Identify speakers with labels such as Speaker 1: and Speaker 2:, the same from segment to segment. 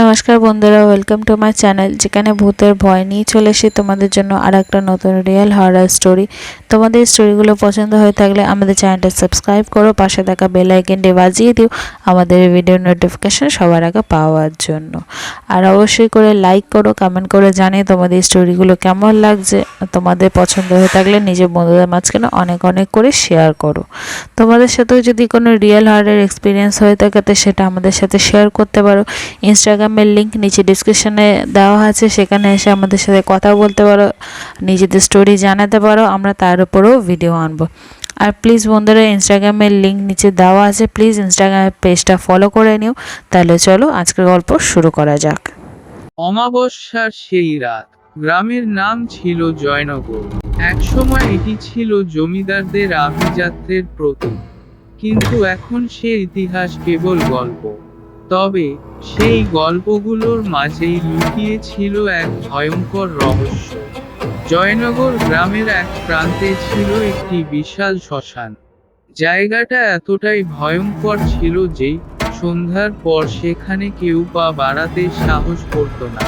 Speaker 1: নমস্কার বন্ধুরা, welcome to my channel, যেখানে ভূতের ভয় নিয়ে চলে এসে তোমাদের জন্য আর একটা নতুন রিয়েল হরর স্টোরি। তোমাদের স্টোরিগুলো পছন্দ হয়ে থাকলে আমাদের চ্যানেলটা সাবস্ক্রাইব করো, পাশে থাকা বেল আইকনটি বাজিয়ে দিও আমাদের ভিডিও নোটিফিকেশন সবার আগে পাওয়ার জন্য। আর অবশ্যই করে লাইক করো, কমেন্ট করে জানিয়ে তোমাদের স্টোরিগুলো কেমন লাগছে। তোমাদের পছন্দ হয়ে থাকলে নিজের বন্ধুদের মাঝখানে অনেক অনেক করে শেয়ার করো। তোমাদের সাথেও যদি কোনো রিয়েল হরর এক্সপিরিয়েন্স হয়ে থাকে তো সেটা আমাদের সাথে শেয়ার করতে পারো। ইনস্টাগ্রামের লিঙ্ক নিচে ডিসক্রিপশনে দেওয়া আছে, সেখানে এসে আমাদের সাথে কথা বলতে পারো, নিজেদের স্টোরি জানাতে পারো, আমরা তার উপরেও ভিডিও আনবো। আর প্লিজ বন্ধুরা, ইনস্টাগ্রামের লিঙ্ক নিচে দেওয়া আছে, প্লিজ ইনস্টাগ্রামের পেজটা ফলো করে নিও। তাহলে চলো আজকের গল্প শুরু করা যাক।
Speaker 2: অমাবস্যার সেই রাত। গ্রামের নাম ছিল জয়নগর। একসময় এটি ছিল জমিদারদের আভিজাত্যের প্রতীক, কিন্তু এখন সে ইতিহাস কেবল গল্প। তবে সেই গল্পগুলোর মাঝেই লুকিয়ে ছিল এক ভয়ঙ্কর রহস্য। জয়নগর গ্রামের এক প্রান্তে ছিল একটি বিশাল শ্মশান। জায়গাটা এতটাই ভয়ঙ্কর ছিল যে সন্ধ্যার পর সেখানে কেউ পা বাড়াতে সাহস করত না।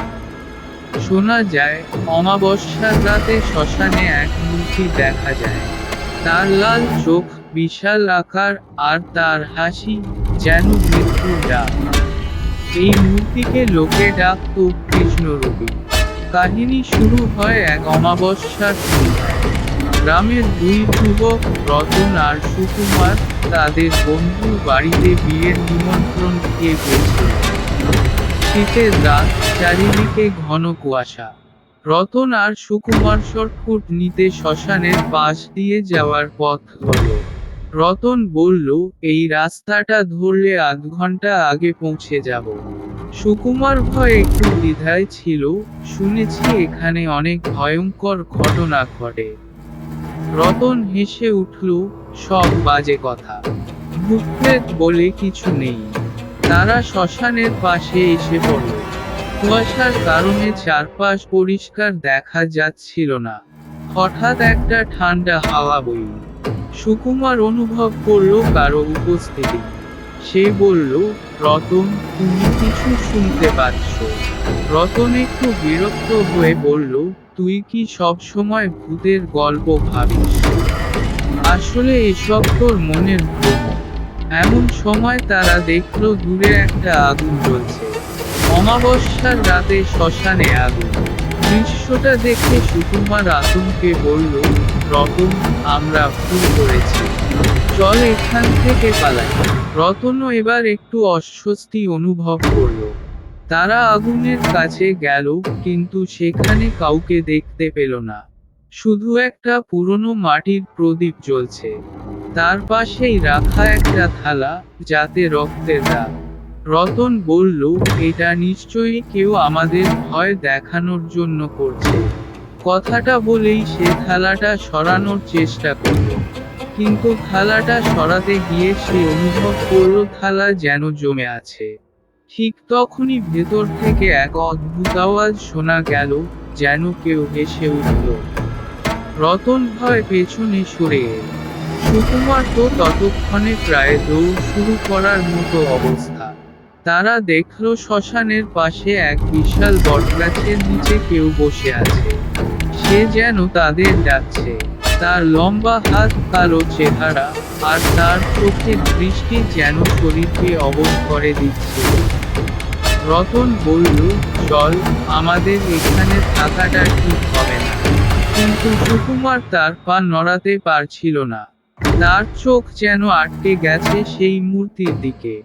Speaker 2: শোনা যায়, অমাবস্যার রাতে শ্মশানে এক মূর্তি দেখা যায়। তার লাল চোখ, বিশাল আকার, আর তার হাসি যেন মৃত্যুর ডাক। এই মূর্তিকে লোকে ডাকত কৃষ্ণরূপী। কাহিনী শুরু হয় এক অমাবস্যার সন্ধ্যায়। গ্রামের দুই যুবক, রতন আর সুকুমার, তাদের বন্ধুর বাড়িতে বিয়ের নিমন্ত্রণ খেয়ে গেছিল। শীতের রাত, চারিদিকে ঘন কুয়াশা। রতন আর সুকুমার শর্টকাট নিতে শ্মশানের পাশ দিয়ে যাওয়ার পথ ধরল। রতন বলল, এই রাস্তাটা ধরলে আধ ঘন্টা আগে পৌঁছে যাব। সুকুমার ভয় একটু দ্বিধায় ছিল, শুনেছি এখানে অনেক ভয়ঙ্কর ঘটনা ঘটে। রতন হেসে উঠল, সব বাজে কথা, ভূত-প্রেত বলে কিছু নেই। তারা শ্মশানের পাশে এসে পড়ল। কুয়াশার কারণে চারপাশ পরিষ্কার দেখা যাচ্ছিল না। হঠাৎ একটা ঠান্ডা হাওয়া বইল। সুকুমার অনুভব করল কারো উপস্থিতি। সে বলল, রতন, তুমি কিছু শুনতে পাচ্ছ? রতন একটু বিরক্ত হয়ে বলল, তুই কি সব সময় ভূতের গল্প ভাবিস? আসলে এসব তোর মনের ভ্রম। এমন সময় তারা দেখল দূরে একটা আগুন জ্বলছে। অমাবস্যার রাতে শ্মশানে আগুন। দৃশ্যটা দেখে সুকুমার আতঙ্কে বলল, রতন, আমরা ভুল করেছি, চল এখান থেকে পালাই। রতনও এবার একটু অস্বস্তি অনুভব করল। তারা আগুনের কাছে গেল, কিন্তু সেখানে কাউকে দেখতে পেল না। শুধু একটা পুরনো মাটির প্রদীপ জ্বলছে। তার পাশেই রাখা একটা থালা, যাতে রক্তের দাগ। রতন বলল, এটা নিশ্চয়ই কেউ আমাদের ভয় দেখানোর জন্য করছে। কথাটা বলেই সে থালাটা সরানোর চেষ্টা করল। কিন্তু থালাটা সরাতে গিয়ে সে অনুভব করল থালা যেন জমে আছে। ঠিক তখনই ভেতর থেকে এক অদ্ভুত আওয়াজ শোনা গেল, যেন কেউ হেসে উঠল। রতন ভয় পেছনে সরে এল। সুকুমার তো ততক্ষণে প্রায় দৌড় শুরু করার মতো অবস্থা। তারা দেখল শ্মশানের পাশে এক বিশাল বটগাছের নিচে কেউ বসে আছে। সে যেন তাদের ডাকছে। তার লম্বা হাত, কালো চেহারা, আর তার চোখের দৃষ্টি যেন শরীরকে অবশ করে দিচ্ছিল। রতন বলল, চল, আমাদের এখানে থাকাটা ঠিক হবে না। কিন্তু সুকুমার তার পা নড়াতে পারছিল না। তার চোখ যেন আটকে গেছে সেই মূর্তির দিকে।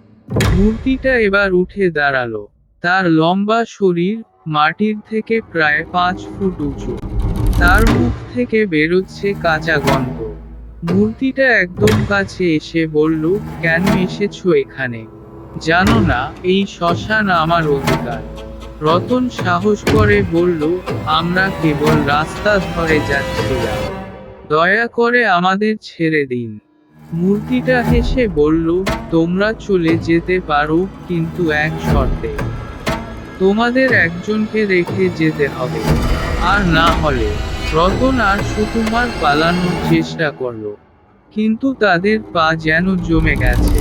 Speaker 2: মূর্তিটা এবার উঠে দাঁড়ালো। তার লম্বা শরীর, মাটির থেকে প্রায় 5 ফুট উঁচু। তার মুখ থেকে বেরোচ্ছে কাঁচা গন্ধ। মূর্তিটা একদম কাছে এসে বলল, কেন এসেছো এখানে? জানো না, এই শ্মশান আমার অধিকার। রতন সাহস করে বলল, আমরা কেবল রাস্তা ধরে যাচ্ছিলাম, দয়া করে আমাদের ছেড়ে দিন। মূর্তিটা হেসে বলল, তোমরা চলে যেতে পারো, কিন্তু এক শর্তে। তোমাদের একজনকে রেখে যেতে হবে, আর না হলে। রতন আর সুকুমার পালানোর চেষ্টা করল, কিন্তু তাদের পা যেন জমে গেছে।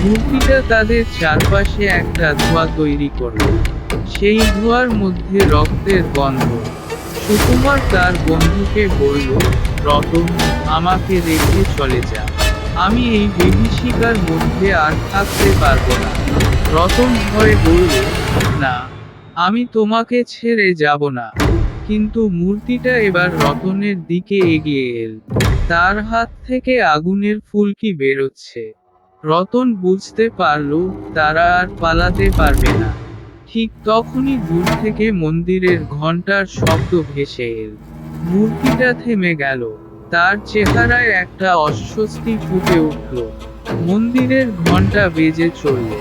Speaker 2: মূর্তিটা তাদের চারপাশে একটা ধোঁয়া তৈরি করল। সেই ধোঁয়ার মধ্যে রক্তের গন্ধ। সুকুমার তার বন্ধুকে বলল, রতন, আমাকে রেখে চলে যা। আমি এই বিভীষিকার মধ্যে আর থাকতে পারবো না। রতন ভয়ে বলল, না, আমি তোমাকে ছেড়ে যাব না। কিন্তু মূর্তিটা এবার রতনের দিকে এগিয়ে এল। তার হাত থেকে আগুনের ফুলকি বেরোচ্ছে। রতন বুঝতে পারল তারা আর পালাতে পারবে না। ঠিক তখনই দূর থেকে মন্দিরের ঘণ্টার শব্দ ভেসে এল। মূর্তিটা থেমে গেল। তার চেহারায় একটা অস্বস্তি ফুটে উঠল। মন্দিরের ঘণ্টা বেজে চলল।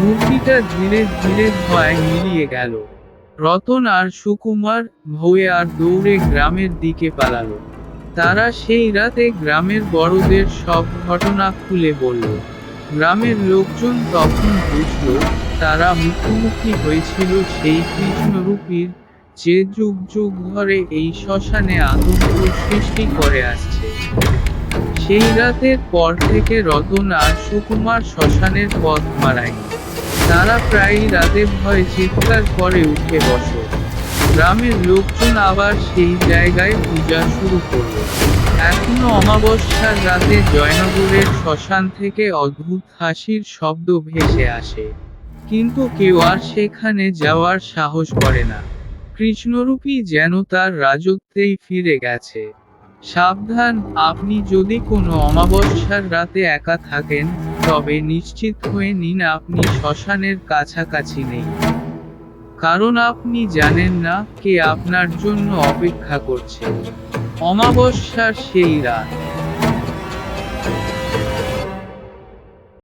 Speaker 2: মূর্তিটা ধীরে ধীরে ধোঁয়ায় মিলিয়ে গেল। রতন আর সুকুমার ভয়ে আর দৌড়ে গ্রামের দিকে পালালো। তারা সেই রাতে গ্রামের বড়দের সব ঘটনা খুলে বলল। গ্রামের লোকজন তখন বুঝল তারা মুখোমুখি হয়েছিল সেই কৃষ্ণরূপীর, যে যুগ যুগ ধরে এই শ্মশানে আতঙ্ক সৃষ্টি করে আসছে। সেই রাতের পর থেকে রতন আর সুকুমার শ্মশানের পথ মারায়নি। তারা প্রায়ই রাতে ভয়ে চিৎকার করে উঠে বসে। গ্রামের লোকজন আবার সেই জায়গায় পূজা শুরু করল। এখনো অমাবস্যার রাতে জয়নগরের শ্মশান থেকে অদ্ভুত হাসির শব্দ ভেসে আসে। কিন্তু কেউ আর সেখানে যাওয়ার সাহস করে না। কৃষ্ণরূপী যেন তার রাজত্বেই ফিরে গেছে। সাবধান, আপনি যদি কোনো অমাবস্যার রাতে একা থাকেন, তবে নিশ্চিত হয়ে নিন আপনি শ্মশানের কাছাকাছি নেই। কারণ আপনি জানেন না কে আপনার জন্য অপেক্ষা করছে। অমাবস্যার সেই রাত।